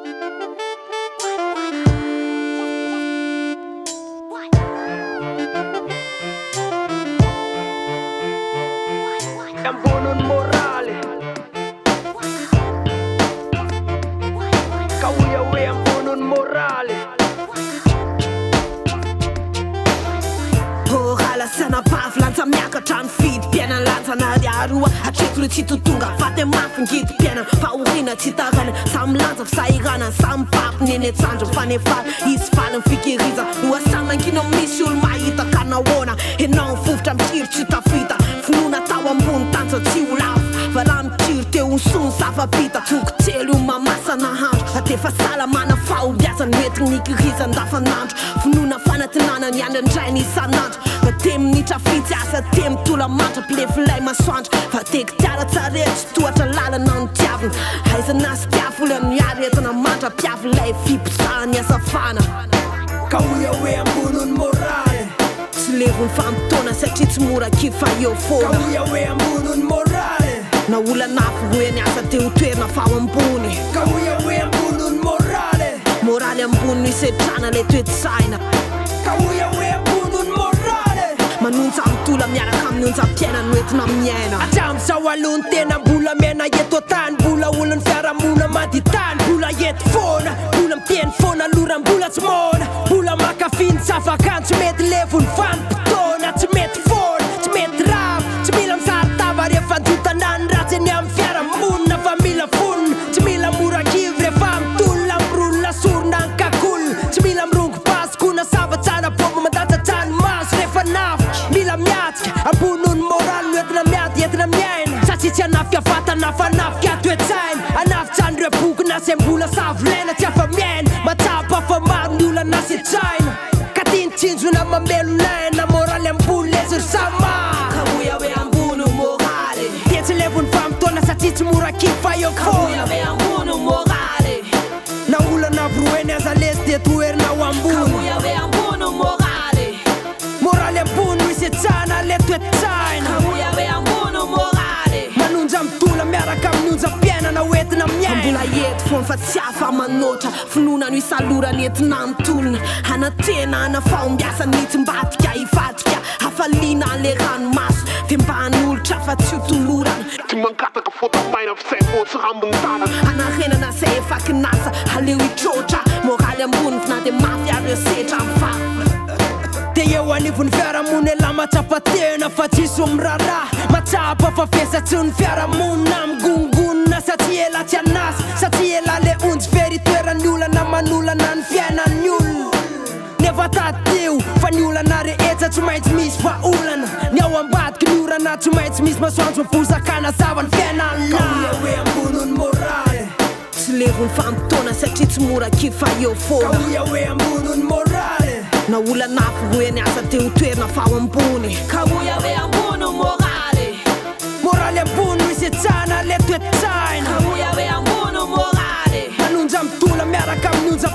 Ambunun morale Kauyawe ambunun morale Halasana pavy lantsa miakatra ny fidim-piaina lantsana riaroa atreto tsy totonga vaty mafingidi-piaina fahorina tsy tarana samy lanja fisahirana samy papo neny atsandro fanefaly izy valy ny fikiriza no asanankina misy olo mahita ka nahoana enao fofotra mitiry tsy tafita finoana tao ambony tanja tsy ho lavo fa raha mitiry teo ny sony zava-pita tokotelo io mamasana handro atefa salamana fahobiazany mety nikiriza ndafanandro finoana fanatinana ny andra-ndray ny isanandro fa te minitra fitsy asa te mitola mantra pilefilay masoandro fa teky tiara tsaretsy tohatra lalana ny tiavina aizana sy tiafolo ny aretina mantra piavilay fipisahany asafana Kauyawe ambunun morale tsy levony fampitona satria tsy mora kifa eo foana Kauyawe ambunun morale na olana hoe ny asa teo toerina fao ambony Kauyawe ambunun morale moraly ambony no isetrana le toetsaina Kauyawe ambunun morale manonja mitola miaraka amin'ny onjam-piaina no entina miaina Atramizao alony tena mbola mena eto tany mbola olony fiaramona maditany mbola eto foana mbola miteny foana loram-bola tsy mona mbola makafiny zava-kanto mety levony vanim-potoana tsy mety foana tsy mety ravo tsy mila mizaritava rehefa anjotana ny ratsy eny amin'ny fiaramonina fa mila fonina tsy mila morakivy rehefa mitolona mirolona sorona ny kakolona tsy mila mirongo pasikona savatsana boba mandatsatsany maso rehefa nafika mila miatsika ambonony moraly no entina miady entina miaina satsia tsy anafika vatana fa anafika toetsaina anafitsany reo bokina se mbola savolena tsy afa miaina matsapa fa maro ny olana setraina ka tianytsinjona mamelonaina moraly ambony lezy ry sama Kauyawe ambony morale dia tsy levony famotona satsia tsy mora kifa eo foana Kauyawe ambony morale na olana vroeny aza lesy dia toerina ho ambony Kauyawe ambony morale moraly ambony misy etsana le toetsaina Kauyawe ambony morale manonja mitola miaraka amin'ny onjam-piainana hoentina miaina mbola eto foana fa tsy afa manoatra finoana no isalorany entina mitolona hanatena ana fahombiasa nitsimbatika hivadika hafaliana le ranomaso dia mba hanolotra fa tsy hotolorana Ty mankataka fotamaina fisay fotsy rambony tanana anarenana zay efa kinasa aleo hitrotra moraly ambony fina dia mafy areo setra fa dia eo anivony fiaramonina ela matsapa-tena fa tsisy omrara matsapa fa fiasatsy ny fiaramonina migongonona satria ela tsy anasa satria ela le onjy very toerany olana manolana ny fiainany olona nefa tateo fa ny olana rehetra tsy maintsy misy vaolana ny ao ambadiky ny orana tsy maintsy misy masoandro mibozakana zavany fiainany Kauyawe amboniny morale tsy levony fampitona satria tsy mora kifa eo foana Kauyawe amboniny morale na olana hoe ny asa teo toerina fao ambony Kauyawe ambony morale moraly ambony misy etsana le toetsaina Kauyawe ambony morale manonja mitola miaraka amin'ny onja